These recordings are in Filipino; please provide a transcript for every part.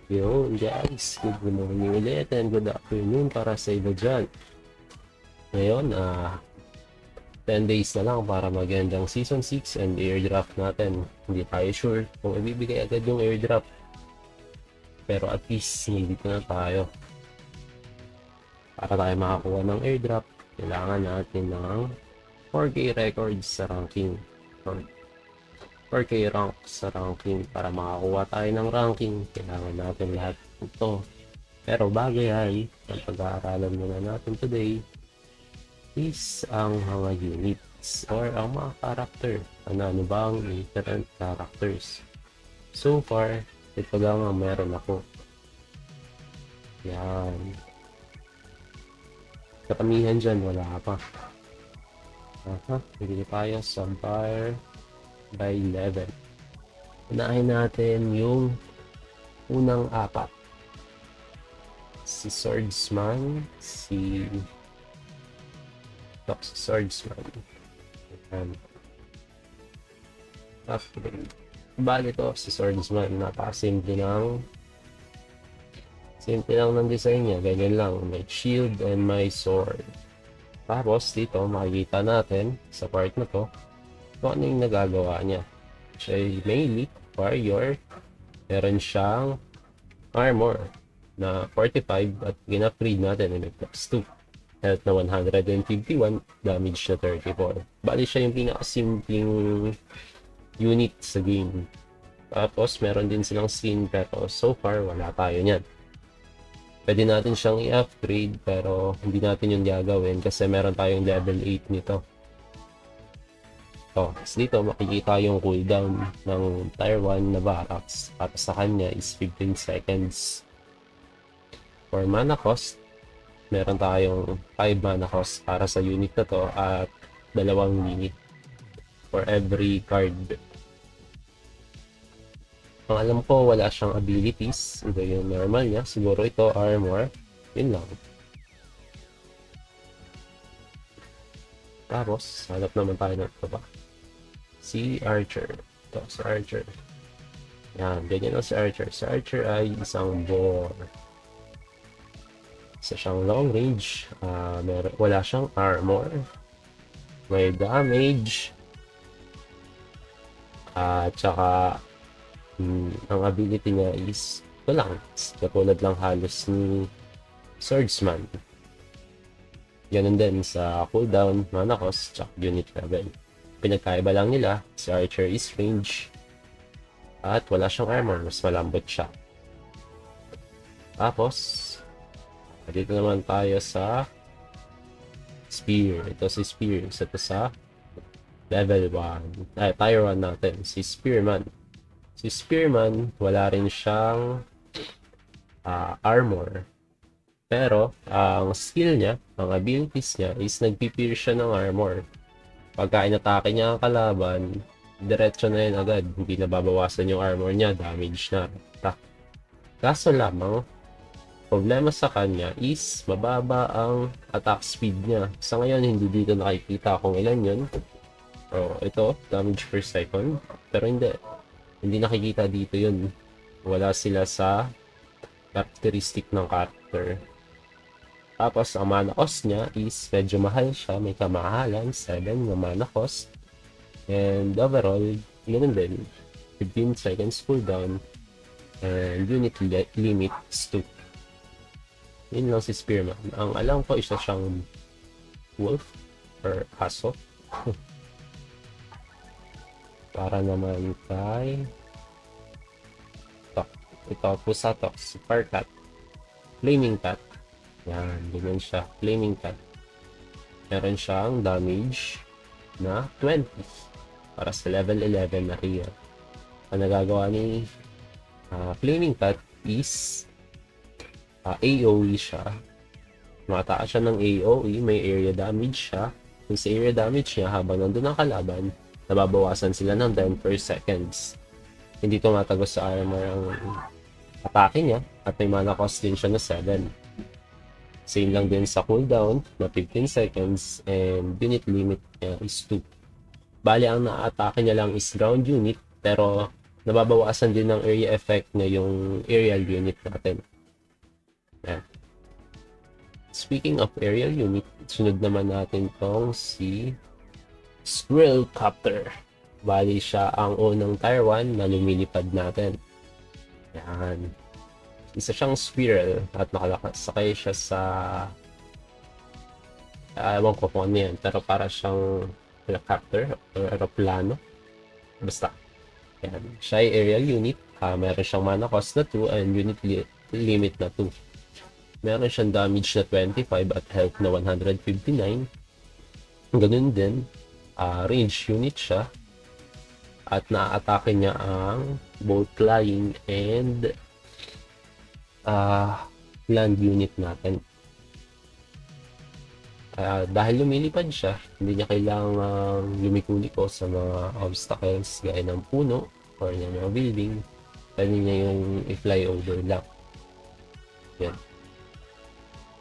Yo guys, good morning ulit and good afternoon para sa iba dyan. Ngayon, 10 days na lang para mag-end ang Season 6 and airdrop natin. Hindi tayo sure kung ibibigay agad yung airdrop. Pero at least, nandito na tayo. Para tayo makakuha ng airdrop, kailangan natin ng 4K records sa ranking. 4K rank sa ranking para makakuha tayo ng ranking. Kailangan natin lahat ito. Pero bago yan, ang pag-aaralan muna natin today is ang mga units or ang mga character. Ano ba ang different characters? So far, ito lang ang meron ako. Yan. Katamihan dyan, wala pa. Bigyan tayo sa Empire by 11. Unahin natin yung unang apat. Si Swordsman, si Swordsman. Ayan. Upgrade. Bali to, si Swordsman. Napakasimple lang ng design niya. Ganyan lang. May shield and may sword. Tapos dito, makikita natin sa part na to kung ano yung nagagawa niya. Siya ay melee, warrior. Meron siyang armor na 45 at gina-upgrade natin may plus 2. Health na 151, damage na 34. Bali siya yung pinakasimpleng unit sa game. Tapos meron din silang skin pero so far wala tayo niyan. Pwede natin siyang i-upgrade pero hindi natin yung gagawin kasi meron tayong level 8 nito. Dito makikita yung cooldown ng tier 1 na barracks at sa kanya is 15 seconds. For mana cost, meron tayong 5 mana cost para sa unit na to at 2 limit for every card. Ang alam ko wala siyang abilities, ito yung normal niya, siguro ito armor, yun lang. Tapos hanap naman tayo ng ito ba, si Archer. Ito si Archer, yan, ganyan lang si Archer. Si Archer ay isang boar. Isa siyang long range, wala siyang armor, may damage, at saka ang ability niya is ito lang, katulad lang halos ni Swordsman. Ganun din sa cooldown, mana cost, tsaka unit level. Pinagkaiba lang nila, si Archer is range at wala siyang armor, mas malambot siya. Tapos dito naman tayo sa Spear. Ito si Spear. Ito sa level 1. Tier 1 natin. Si Spearman. Si Spearman, wala rin siyang armor. Pero, ang skill niya, ang abilities niya, is nagpipierce siya ng armor. Pagka inatake niya ang kalaban, diretso na yun agad. Hindi nababawasan yung armor niya. Damage na. Kaso lamang, problema sa kanya is mababa ang attack speed niya. Sa ngayon, hindi dito nakikita kung ilan yun. Ito, damage per second. Pero hindi nakikita dito yun. Wala sila sa characteristic ng character. Tapos, ang mana cost niya is medyo mahal siya. May kamahalan, 7 na mana cost. And overall, ganun din. 15 seconds cooldown. And unit limit is 2. Yun lang si Spearman. Ang alam ko, isa siyang wolf or aso. Para naman kay ito pusa to, super cat, flaming cat. Yan, ganyan siya, flaming cat. Meron siyang damage na 20 para sa level 11 na Rhea. Ang nagagawa ni flaming cat is AOE siya. Mataas siya ng AOE, may area damage siya. Kung sa area damage niya, habang nandun ang kalaban, nababawasan sila ng 10 per seconds. Hindi tumatagos sa armor ang atake niya, at may mana cost din siya na 7. Same lang din sa cooldown na 15 seconds, and unit limit niya is 2. Bali, ang na-atake niya lang is ground unit, pero nababawasan din ng area effect na yung aerial unit natin. Yan. Speaking of aerial unit, sunod naman natin tong si Skrillcopter. Bali siya ang unang Tier 1 na lumilipad natin. Yan. Isa siyang squirrel at nakalakasakay siya sa ewan ko kung ano yan, pero para siyang helicopter o aeroplano. Basta. Yan. Siya ay aerial unit. Meron siyang mana cost na 2 and unit limit na 2. Meron siyang damage na 25 at health na 159. Ganun din. Range unit siya. At na-atake niya ang both flying and land unit natin. Dahil lumilipad siya, hindi niya kailangang lumiko-liko sa mga obstacles gaya ng puno or ng mga building. Pwede niya yung i-fly over lang. Yan.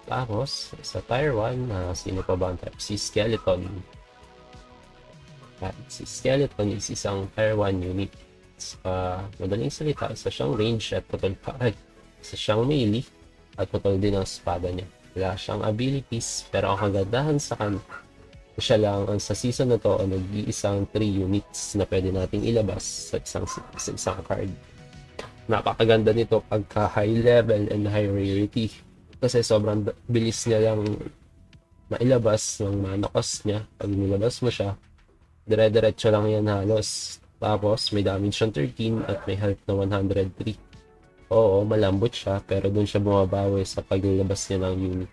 Tapos, sa Tier 1, sino pa ba ang type? Si Skeleton. At si Skeleton is isang Tier 1 unit. Madaling salita, isa siyang range at putol pa. Isa siyang melee at putol din ang espada niya. Wala siyang abilities, pero ang kagandahan sa kanya, siya lang ang sa season na to, nag-iisang 3 units na pwede nating ilabas sa isang card. Napakaganda nito pagka high level and high rarity. Kasi sobrang bilis niya lang mailabas ng mana cost niya. Pag nilabas mo siya, dire-diretso lang yan halos. Tapos may damage siyang 13 at may health na 103. Oo, malambot siya, pero doon siya bumabawi sa paglabas niya ng unit.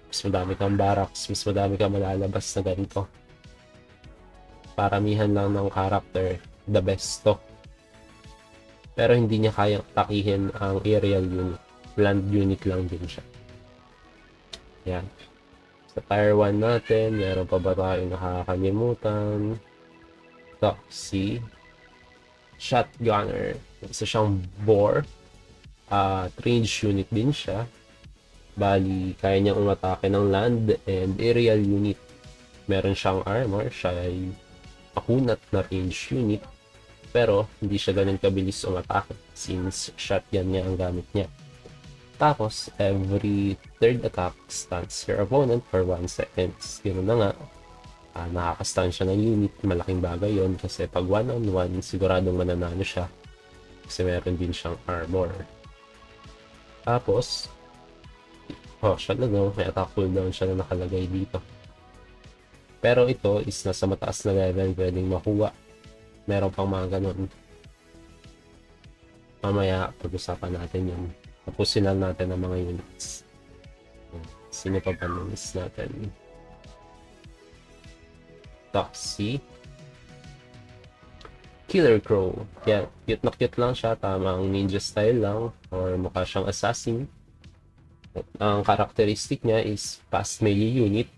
Mas madami kang barracks, mas madami kang malalabas na ganito. Paramihan lang ng character, the best to. Pero hindi niya kayang atakihin ang aerial unit. Land unit lang din siya. Yan. Sa Tier 1 natin, meron pa ba tayong nakakalimutan? Ito, si Shotgunner. Isa siyang bore. Range unit din siya. Bali, kaya niyang umatake ng land and aerial unit. Meron siyang armor. Siya ay makunat na range unit. Pero, hindi siya ganun kabilis umatake since shotgun niya ang gamit niya. Tapos, every third attack stuns your opponent for 1 second. Ganoon na nga. Nakaka-stun siya ng unit. Malaking bagay yon kasi pag 1-on-1, siguradong mananalo siya. Kasi meron din siyang armor. Tapos, siya na no, may attack cooldown siya na nakalagay dito. Pero ito is nasa mataas na level, pwedeng makuha. Meron pang mga ganun. Mamaya, pag-usapan natin yun. Tapusin lang natin ang mga units. Sino pa ba na-miss natin? Ito, si Killer Crow. Yeah, cute na cute lang siya. Tamang ninja style lang. Or mukha siyang assassin. Ang characteristic niya is fast melee unit.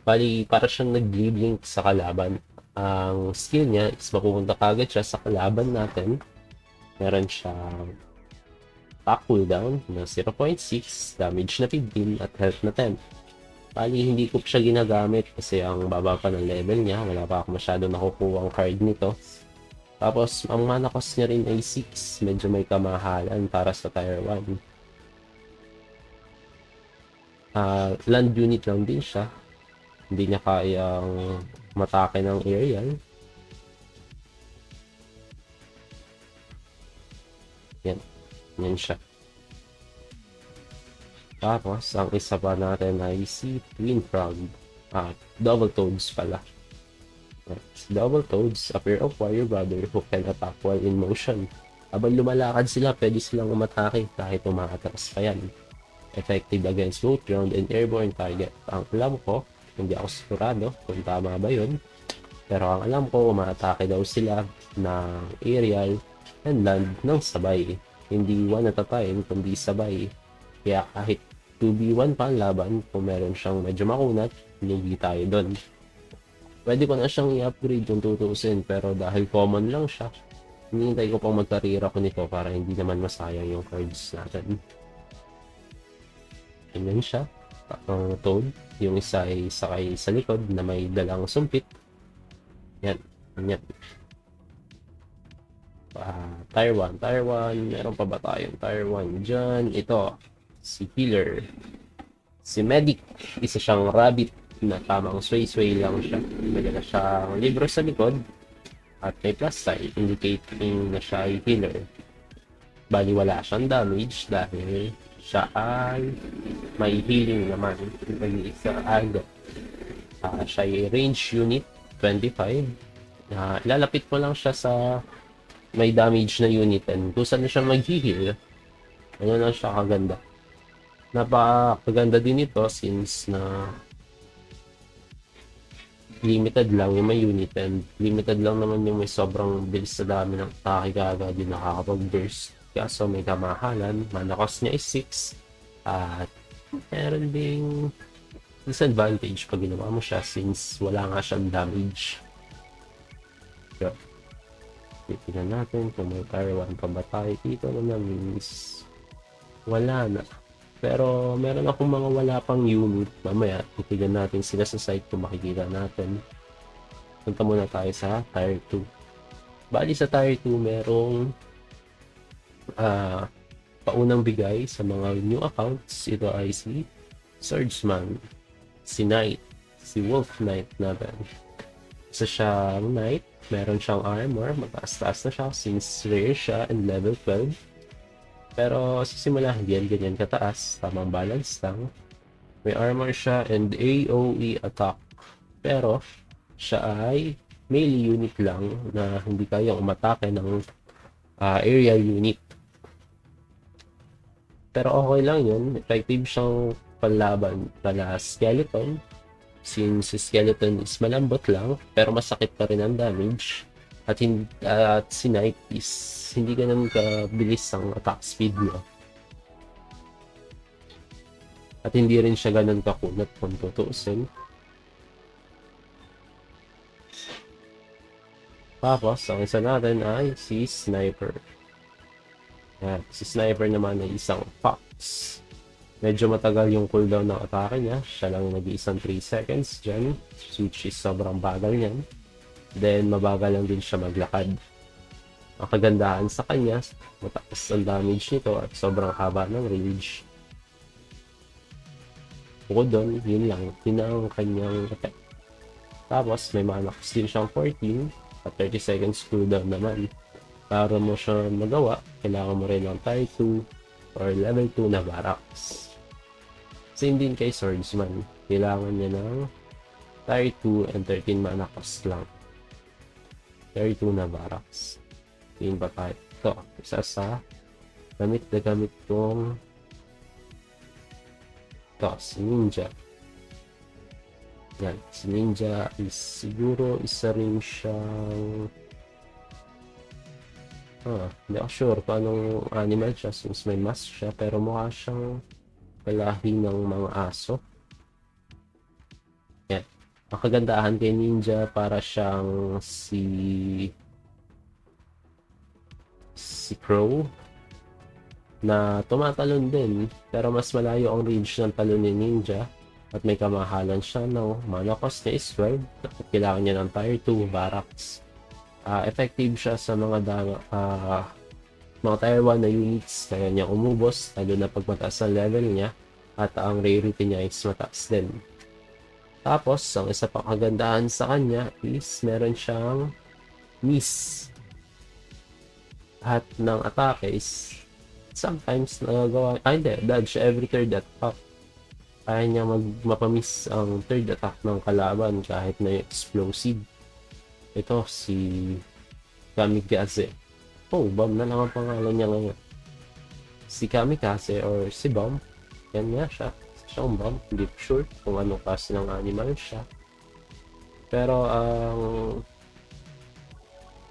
Bali, para siyang nag-blink sa kalaban. Ang skill niya is mapupunta kagad siya sa kalaban natin. Meron siyang attack cooldown na 0.6, damage na 15, at health na 10. Bali, hindi ko siya ginagamit kasi ang baba pa ng level niya. Wala pa ako masyado nakukuha ang card nito. Tapos, ang mana cost niya rin ay 6. Medyo may kamahalan para sa Tier 1. Land unit lang din siya. Hindi niya kayang matake ng aerial. Yan. Yan siya. Tapos, ang isa pa natin ay si Twin Frog. Double Toads pala. Si Double Toads, a pair of warrior brother who can attack while in motion. Habang lumalakad sila, pwede silang umatake kahit umaatras pa yan. Effective against both ground and airborne target. Ang alam ko, hindi ako sigurado kung tama ba yun. Pero ang alam ko, umaatake daw sila ng aerial and land ng sabay. Hindi one at a time, kundi sabay. Kaya kahit 2v1 pa ang laban, kung meron siyang medyo makunat, lugi tayo doon. Pwede ko na siyang i-upgrade kung tutuusin, pero dahil common lang siya, hinihintay ko pang magkarira ko nito para hindi naman masayang yung cards natin. Ganyan siya. Ang Toad. Yung isa ay sakay sa likod na may dalang sumpit. Yan. Yan. Tier 1. Tier 1, meron pa ba tayong Tier 1 dyan? Ito, si Healer. Si Medic, isa siyang rabbit na tamang sway-sway lang siya. May dala siyang libro sa likod at may plus sign indicating na siya ay healer. Bali wala siyang damage dahil siya ay may healing naman. Nag-iisa agad. Siya ay range unit 25. Ilalapit mo lang siya sa may damage na unit and kung saan na siya mag-heal. Ano lang siya kaganda. Napakaganda din ito since na limited lang yung may unit and limited lang naman yung may sobrang bilis sa dami ng atake kagad yung nakakapag-burst. Kaso may kamahalan, mana cost niya is 6 at meron ding disadvantage pag ginawa mo siya since wala nga siyang damage. So, titignan natin kung may tier 1 pa ba tayo dito na means wala na. Pero meron akong mga wala pang unit. Mamaya, titignan natin sila sa site kung makikita natin. Punta muna tayo sa Tier 2. Bali sa Tier 2, merong paunang bigay sa mga new accounts. Ito ay si Swordsman, si Knight, si Wolf Knight natin. Isa siyang Knight, meron siyang armor, mataas-taas na siya since rare siya and level 12. Pero sa simula, hindi yan ganyan kataas. Tamang balance lang. May armor siya and AoE attack. Pero siya ay melee unit lang na hindi kayang umatake ng area unit. Pero okay lang yun. Effective siyang panlaban pala skeleton. Since skeleton is malambot lang, pero masakit pa rin ang damage. At si Knight is hindi ganun kabilis ang attack speed niya. At hindi rin siya ganun kakunat kung tutuusin. Tapos, ang isa natin ay si Sniper. Yan. Si Sniper naman ay isang Fox. Medyo matagal yung cooldown ng atake niya. Siya lang nag-iisang 3 seconds dyan. Which is sobrang bagal niyan. Then, mabagal lang din siya maglakad. Ang kagandahan sa kanya, mataas ang damage nito at sobrang haba ng range. Bukod doon, yun lang. Yun ang kanyang effect. Tapos, may mana cost din siyang 14 at 30 seconds cooldown naman. Para mo siya magawa, kailangan mo rin ng Tier 2 or level 2 na barracks. Same din kay Swordsman. Kailangan niya ng Tier 2 and 13 mana cost lang. Tier 2 na barracks. Yun ba tayo? Ito, isa sa gamit na gamit kong ito, si Ninja. Yan, si Ninja is siguro isa rin siyang hindi ako sure kung anong animal siya since may mask siya pero mukha siyang kalahi ng mga aso. Yan. Ang kagandahan kay Ninja para siyang si Crow na tumatalon din pero mas malayo ang range ng talon ni Ninja at may kamahalan siya no? Mana cost niya is 12 at kailangan niya ng Tier 2 barracks. Effective siya sa mga Tier 1 na units kaya niya umubos lalo na pag mataas ang level niya at ang rarity niya is mataas din. Tapos, ang isa pang kagandahan sa kanya is meron siyang miss. At ng atake is sometimes nagagawa, hindi, dodge every third attack. Kaya niya mapamiss ang third attack ng kalaban kahit na explosive. Ito si Kamikaze. Oh, Bomb na lang ang pangalan niya ngayon. Si Kamikaze or si Bomb, yan nga siya. Siyang Bomb, hindi sure kung anong klase ng animal siya. Pero ang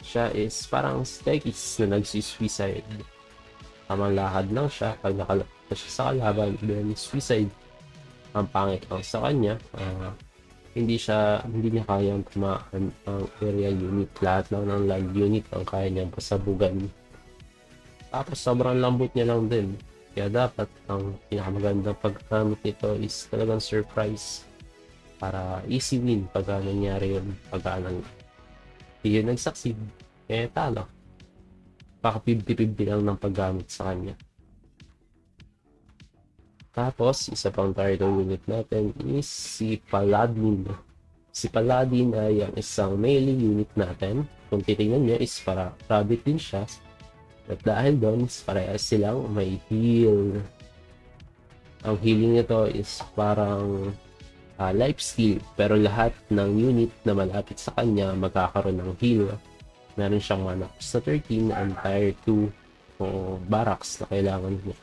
siya is parang stegis na nagsi-suicide. Tamang lakad lang siya pag nakalapit siya sa kalaban, then suicide. Ang pangit lang sa kanya, hindi niya kayang tumaan ang area unit. Lahat lang ng land unit ang kaya niyang pasabugan. Tapos sobrang lambot niya lang din. Kaya dapat ang pinakamagandang paggamit nito is talagang surprise. Para easy win pag nangyari yun. Pag hindi yun nag-succeed, talo. Baka 50-50 lang ng paggamit sa kanya. Tapos, isa pang target unit natin is si Paladin. Si Paladin ay ang isang melee unit natin. Kung titingnan nyo is para rabbit din siya. At dahil doon, parehas silang may heal. Ang healing nito is parang life steal. Pero lahat ng unit na malapit sa kanya magkakaroon ng heal. Meron siyang mana sa 13 and tier 2 o barracks na kailangan niya.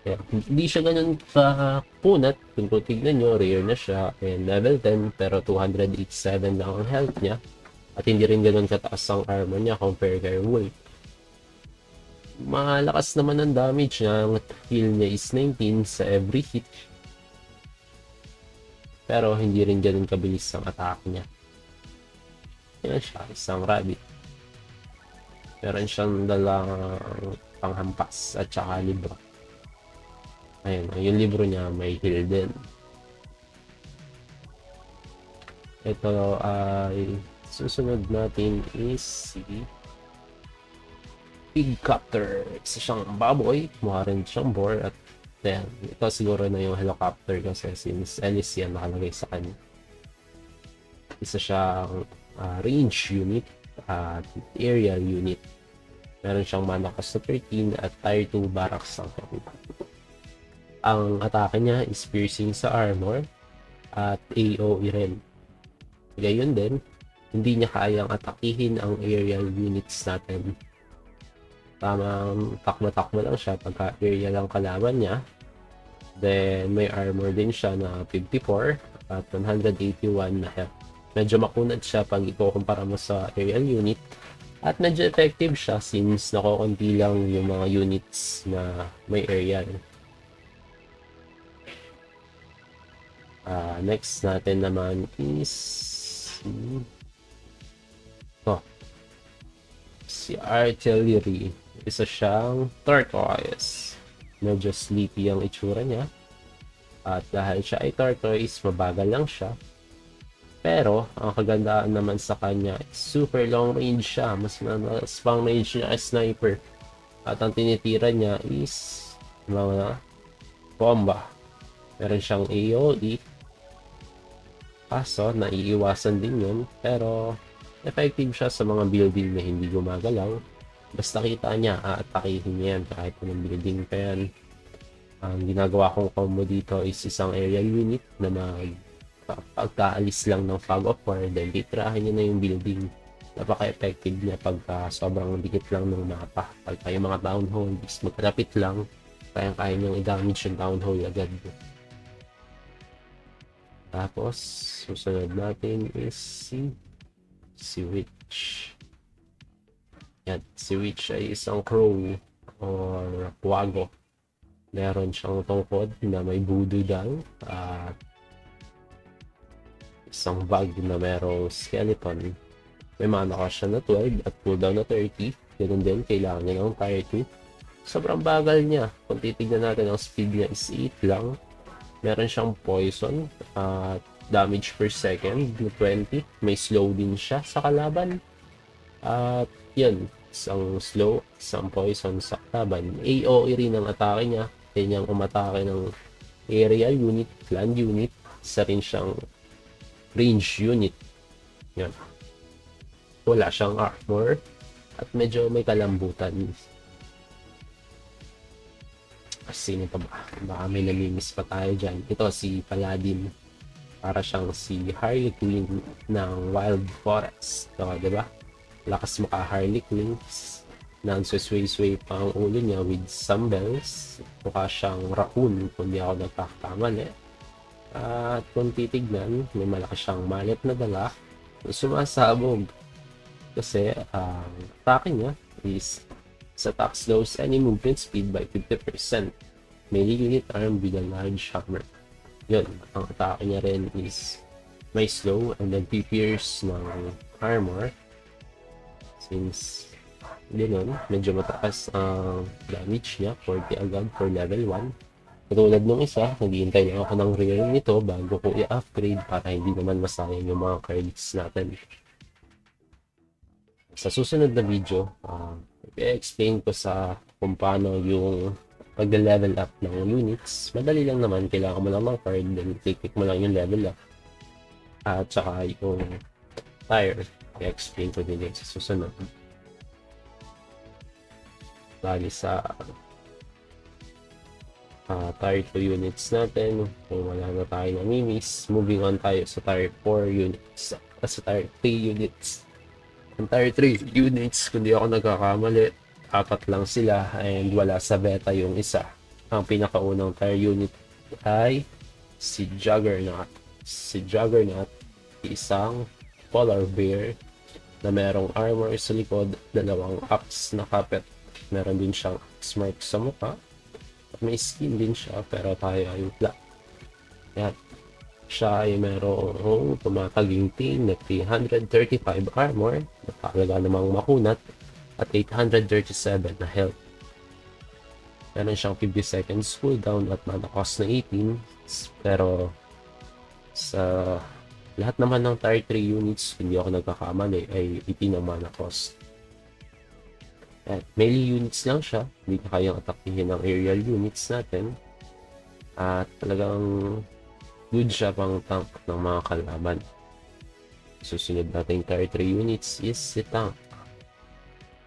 Yeah. Hindi siya ganun kakunat. Kung tignan nyo, rare na siya. And level 10, pero 287 lang ang health niya. At hindi rin ganun kataas ang armor niya compare kay Wolf. Malakas naman ang damage niya. Ang heal niya is 19 sa every hit. Pero hindi rin ganun kabilis ang attack niya. Yan siya, isang rabbit. Meron siyang dalang panghampas at saka libro. Ayun, yung libro niya may heal din. Ito ay susunod natin is si Pigcopter. Isa siyang baboy, mukha rin siyang boar at then, ito siguro na yung helicopter kasi since Ellis yan nakalagay sa kanya. Isa siyang range unit at aerial unit. Meron siyang mana cost na 13 at tier 2 barracks ang kanya. Ang atake niya is piercing sa armor at AOE rin. Gayon din, hindi niya kayang atakihin ang aerial units natin. Tamang takbo-takbo lang siya pagka aerial ang kalaban niya. Then may armor din siya na 54 at 181 na health. Medyo makunat siya pag ikukumpara mo sa aerial unit. At medyo effective siya since nakukunti lang yung mga units na may aerial. Next natin naman is si Artillery. Isa siyang tortoise. Medyo sleepy ang itsura niya. At dahil siya ay tortoise, mabagal lang siya. Pero, ang kagandaan naman sa kanya, super long range siya. Mas pang range niya ay sniper. At ang tinitira niya is mga bomba. Meron siyang AOE. Kaso, naiiwasan din yun. Pero, effective siya sa mga building na hindi gumagalaw. Basta kita niya, aatakihin niya yan kahit anong building pa yan. Ang ginagawa kong combo dito is isang aerial unit na pagkaalis lang ng fog of war, then titrahin niya na yung building. Napaka-effective niya pagka sobrang dikit lang ng mapa. Pagka yung mga down hole is magkalapit lang, kaya niyang i-damage yung down hole agad. Tapos, susunod natin is si Witch. Yan, si Witch ay isang crow or puwago. Meron siyang tungkod na may voodoo doll at isang bag na merong skeleton. May mana cost siya na 12 at cooldown na 30. Ganun din, kailangan niya ng tier 2. Sobrang bagal niya. Kung titignan natin, ang speed niya is 8 lang. Meron siyang poison at damage per second na 20. May slow din siya sa kalaban. At yun, isang slow, isang poison sa kalaban. AOE rin ang atake niya. Kanyang umatake ng aerial unit, land unit. Isa rin siyang range unit. Yan. Wala siyang armor at medyo may kalambutan. Sino pa ba? Baka may namimiss pa tayo dyan. Ito si Paladin. Para siyang si Harley Quinn ng Wild Forest. So, diba? Lakas mukha Harley Quinn. Nansway-sway pa ang ulo niya with some bells. Mukha siyang raccoon kung di ako nagkakamali. At kung titignan, may malakas siyang mallet na dala. Sumasabog. Kasi ang atake niya is sa attack slows any movement speed by 50%. Melee unit armed with a large hammer. Yun, ang atake niya rin is may slow and then pierce ng armor. Since ganoon, medyo mataas ang damage niya, 40 agad for level 1. Katulad nung isa, naghihintay lang ako ng rare nito bago ko i-upgrade para hindi naman masayang yung mga credits natin. Sa susunod na video, I-explain ko sa kung paano yung pag-level up ng units. Madali lang naman, kailangan mo lang ng card, then click mo lang yung level up. At saka yung tire, i-explain ko din yung sa susunod. Bali sa tire 2 units natin, kung wala na tayo namimiss, moving on tayo sa tire 4 units. Sa tire 3 units. Ang tire 3 units, kung di ako nagkakamali, 4 lang sila and wala sa beta yung isa. Ang pinakaunang tire unit ay si Juggernaut. Si Juggernaut, isang polar bear na merong armor sa likod, 2 axe na kapet. Meron din siyang axe mark sa mukha. At may skin din siya, pero tayo ay wala. Yan. Siya ay merong tumataginting na 335 armor, na talaga namang makunat, at 837 na health. Meron siyang 50 seconds cooldown at mana cost na 18, pero sa lahat naman ng tier 3 units, hindi ako nagkakamali, ay 18 ang mana cost. At melee units lang siya, hindi na kayang atakihin ng aerial units natin. At talagang good siya pang tank ng mga kalaban. Susunod natin tier 3 units is si tank.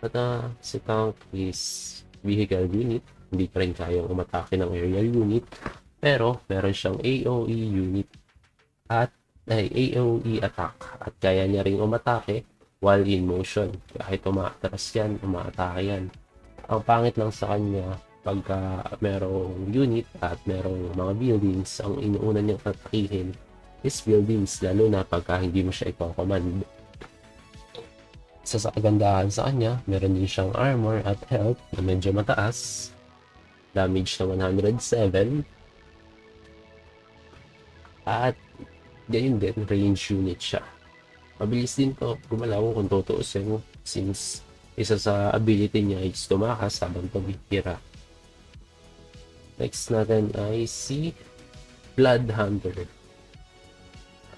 At si tank is vehicle unit, hindi pa rin kayang umatake ng aerial unit, pero meron siyang AOE unit at AOE attack, at kaya niya ring umatake while in motion. Kahit umaatras yan, umaatake yan. Ang pangit lang sa kanya, pagka merong unit at merong mga buildings, ang inuuna niyang atakihin is buildings, lalo na pagka hindi mo siya i-command. Isa sa kagandahan sa kanya, meron din siyang armor at health na medyo mataas. Damage na 107. At ganyan din, range unit siya. Mabilis din to gumalaw kung tutuusin, since isa sa ability niya is tumakas habang tumitira. Next natin ay si Blood Hunter.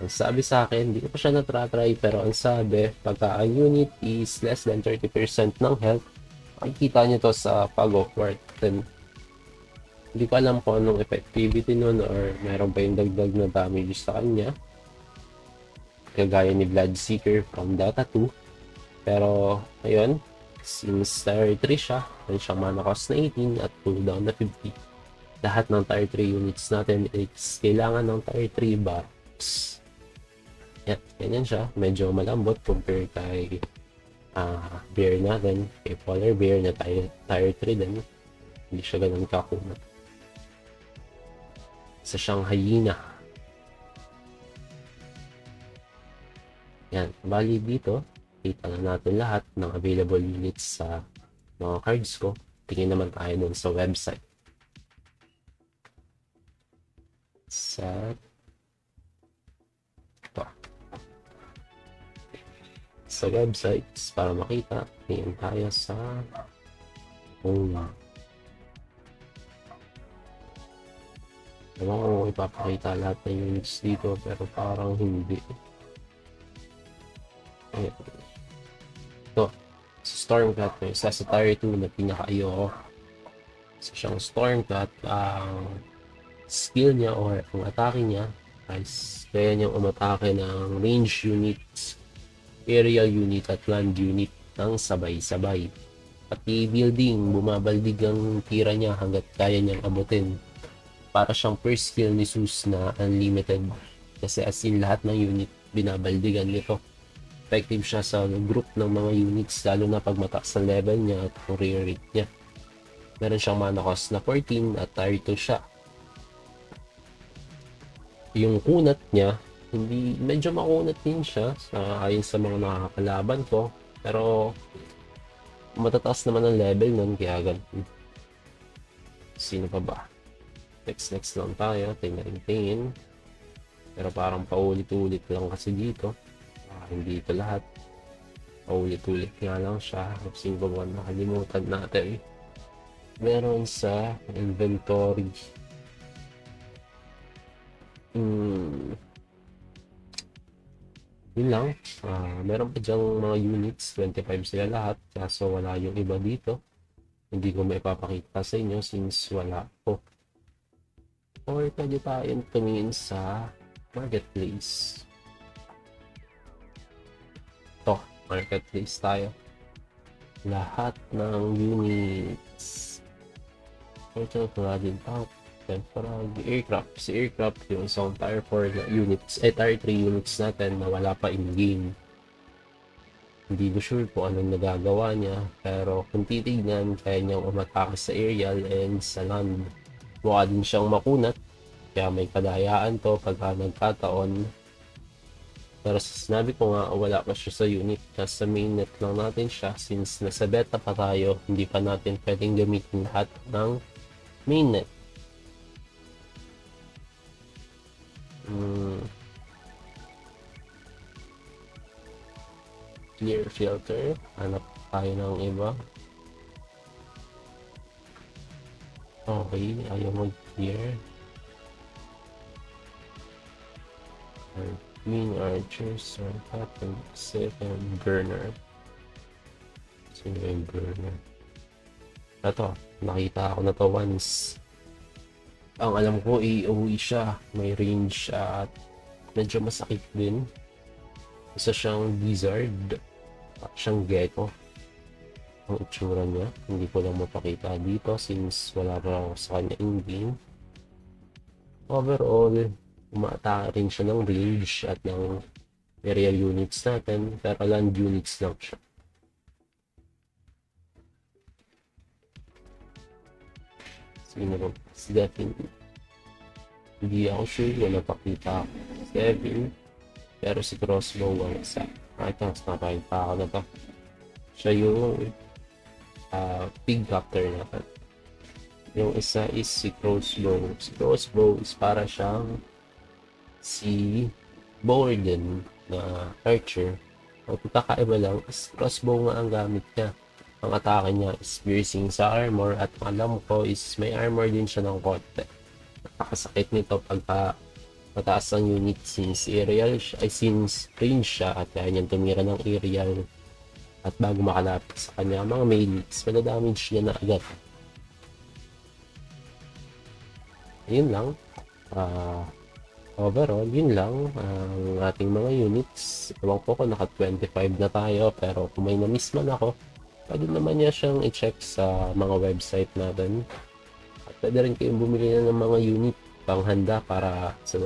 Ang sabi sa akin, hindi ko pa siya na-try, pero ang sabi, pagka ang unit is less than 30% ng health, makikita nyo to sa pag-awkward. Then, hindi ko alam kung anong effectivity nun or meron pa yung dagdag na damage sa kanya. Kagaya ni Bloodseeker from Dota 2. Pero, ayun, since tier 3 siya, meron siyang mana cost na 18 at cooldown na 50. Lahat ng tier 3 units natin is kailangan ng tier 3 buffs. Yan, ganyan siya. Medyo malambot compare kay bear natin, kay polar bear na tier 3 din. Hindi siya ganun kakunat. Sa siyang hyena. Yan, bali dito, kita na natin lahat ng available units sa mga cards ko. Tingin naman tayo nun sa website. Sa ito. Sa websites, para makita, tingin tayo sa home. Ewan ko kung ipapakita lahat ng units dito, pero parang hindi. Ito, sa Stormcat, isa sa tier 2 na pinaka-ayoko. Isa siyang Stormcat, ang skill niya or ang atake niya ay kaya niyang umatake ng range units, aerial unit at land unit ng sabay-sabay. Pati building, bumabaldig ang tira niya hanggat kaya niyang abutin. Para siyang first skill ni Zeus na unlimited, kasi as in lahat ng unit binabaldigan nito. Effective siya sa group ng mga units, lalo na pag mataas ang level niya at ang rare rate niya. Meron siyang mana cost na 14 at tier 2 siya. Yung kunat niya, hindi, medyo makunat din siya ayon sa mga nakakalaban ko, pero matataas naman ang level nun, kaya ganun. Sino pa ba? Next lang tayo, tingin. Pero parang paulit-ulit lang kasi dito. Hindi ito lahat. Paulit-ulit nga lang siya. Sino ba ba nakalimutan natin? Meron sa inventory. Yun lang. Meron pa dyang mga units, 25 sila lahat. Kaso wala yung iba dito. Hindi ko maipapakita sa inyo since wala ko. Or pwede tayong tumingin sa marketplace. Ito, marketplace tayo. Lahat ng units. Total flooding tank. Temporary aircraft. Si aircraft yung isang tier 4 na units, tier 3 units natin na wala pa in-game. Hindi ko sure kung anong nagagawa niya, pero kung titignan, kaya niyang umatake sa aerial and sa land. Mukha din siyang makunat, kaya may kadayaan to pagka nagkataon. Pero sinabi ko nga, wala pa siya sa unit. Nasa mainnet lang natin siya since nasa beta pa tayo, hindi pa natin pwedeng gamitin lahat ng mainnet. Clear filter. Hanap tayo ng iba. Okay, ayaw mag-clear. Mean archers or captain, second burner. Sino yung burner? Ito, nakita ko na to once. Ang alam ko, AOE siya. May range at medyo masakit din. Isa siyang wizard. Siyang gecko. Ang itsura niya. Hindi ko lang mapakita dito since wala pa ako sa kanya in-game. Overall, umaatake rin siya ng range at ng aerial units natin. Pero land units lang siya. Sino ba? Si Devin. Hindi ako sure kung napakita si Devin. Pero si Crossbow ang isa. Ito, mas napakita ako na to. Siya yung pig captor natin. Yung isa is si Crossbow. Si Crossbow is para siyang si Borden na archer. Ang kakaiba lang is Crossbow nga ang gamit niya. Ang atake niya is piercing sa armor at alam ko is may armor din siya ng konti. Nakakasakit nito pagka mataas ang unit since aerial siya, ay since range siya at kaya niyang tumira ng aerial at bago makalapit sa kanya mga melees, madadamage niya na agad. Yun lang. Overall, yun lang ang ating mga units. Ewan ko kung naka 25 na tayo pero kung may na-miss man ako, pwede naman niya siyang i-check sa mga website natin. At pwede rin kayong bumili na ng mga unit panghanda para sa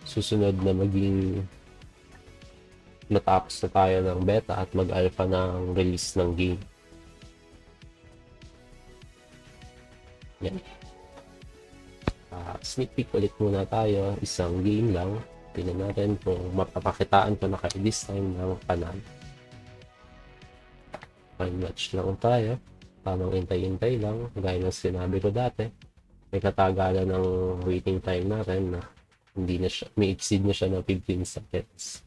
susunod na maging natapos na tayo ng beta at mag-alpha ng release ng game. Yan. Sneak peek ulit muna tayo. Isang game lang. Tingnan natin kung mapapakitaan ko na kayo this time ng panalo. Fine match lang tayo. Tamang intay-intay lang. Gaya ng sinabi ko dati. May katagalan ng waiting time natin na hindi na siya, may exceed na siya ng 15 seconds.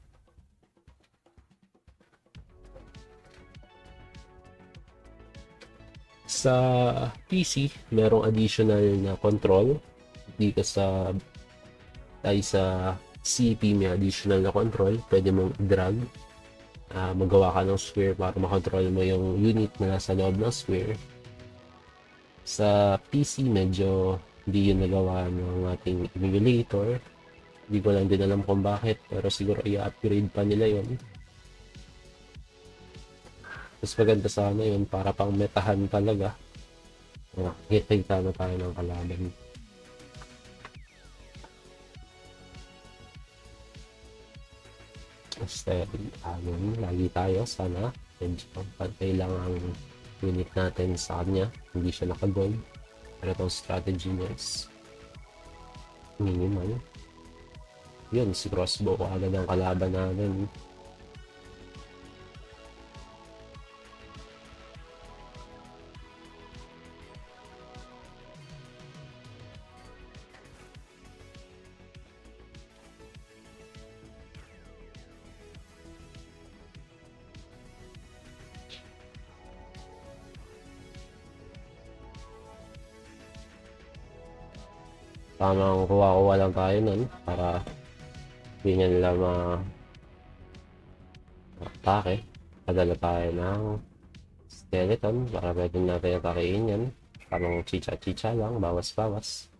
Sa PC, merong additional na control. Dito sa CP may additional na control. Pwede mong drag. Magawa ka ng square para makontrol mo yung unit na nasa loob ng square. Sa PC, medyo hindi yun nagawa ng ating emulator. Hindi ko lang din alam kung bakit, pero siguro i-upgrade pa nila yun. Mas maganda sana yun para pang metahan talaga. Kita na tayo ng kalaban. Steady. Yun, lagi tayo. Sana medyo pantay lang ang unit natin sa kanya. Hindi siya nakagold. Pero itong strategy niya is minimal. Yun, si Crossbow agad ang kalaban natin. Tamang kuha-kuha lang tayo nun para hindi niya nila atake. Padala tayo ng skeleton para pwede natin atakein yan. Parang chicha-chicha lang, bawas-bawas.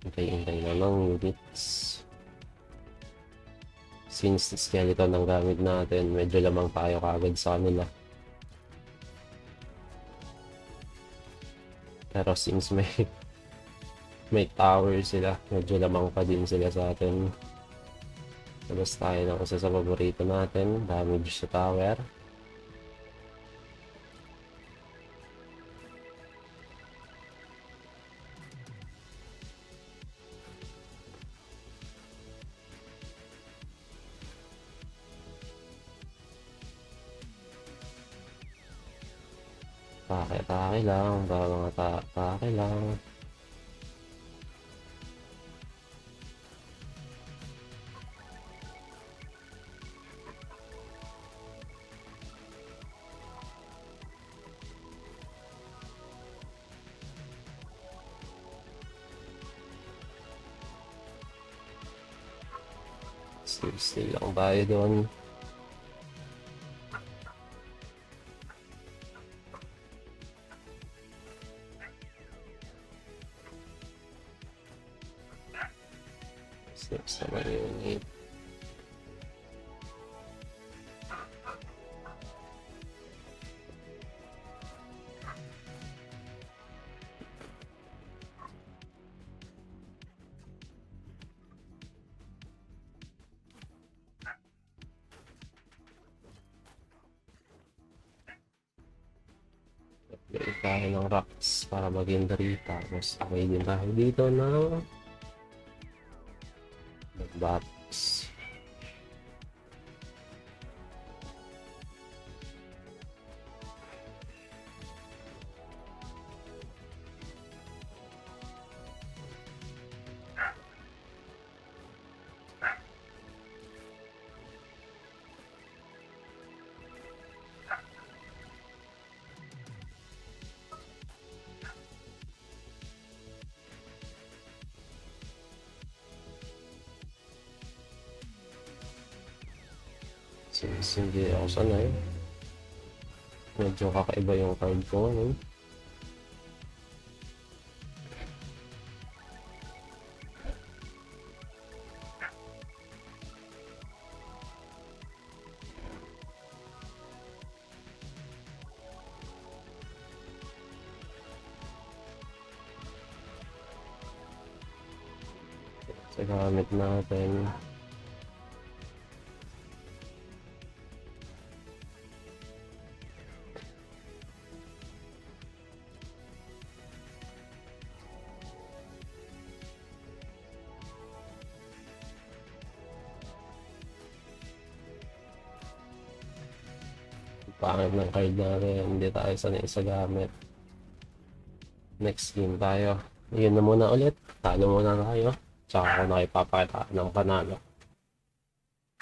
Hintay-hintay na ng units. Since skeleton ang gamit natin, medyo lamang tayo kagad sa kanila. Pero since may tower sila, medyo lamang pa din sila sa atin. Labas tayo ng isa sa paborito natin, damage sa tower. Atake lang, bawang atake lang. Still lang tayo doon. Next naman yung unit. Bili tayo ng rocks para mag-inventory. Tapos okay din tayo dito ng box. Since hindi ako sanay, medyo kakaiba yung card ko ngayon. Sa gamit natin, pangit ng card natin, hindi tayo sanay sa gamit. Next game tayo. Yun na muna ulit. Talo muna tayo. Tsaka ako nakipapakita ng panalo.